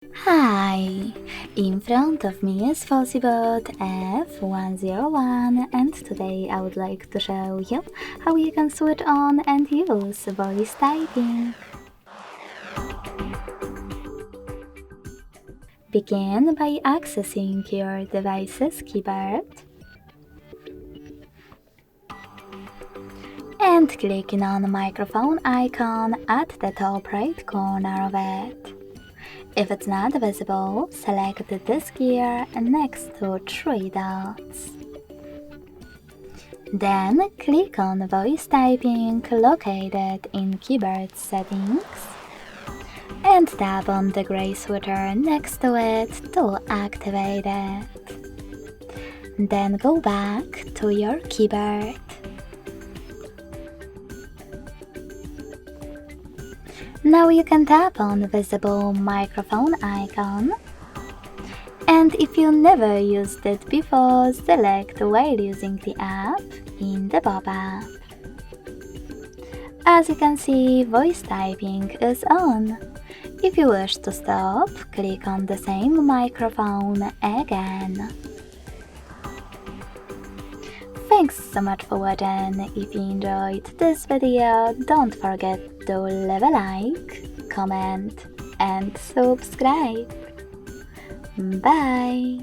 Hi! In front of me is FOSSIBOT F101 and today I would like to show you how you can switch on and use voice typing. Begin by accessing your device's keyboard and clicking on the microphone icon at the top right corner of it. If it's not visible, select this gear next to 3 dots. Then click on voice typing located in keyboard settings and tap on the gray switcher next to it to activate it. Then go back to your keyboard. Now you can tap on the visible microphone icon, and if you never used it before, select while using the app in the pop-up. As you can see, voice typing is on. If you wish to stop, click on the same microphone again. Thanks so much for watching. If you enjoyed this video, don't forget to leave a like, comment and subscribe. Bye!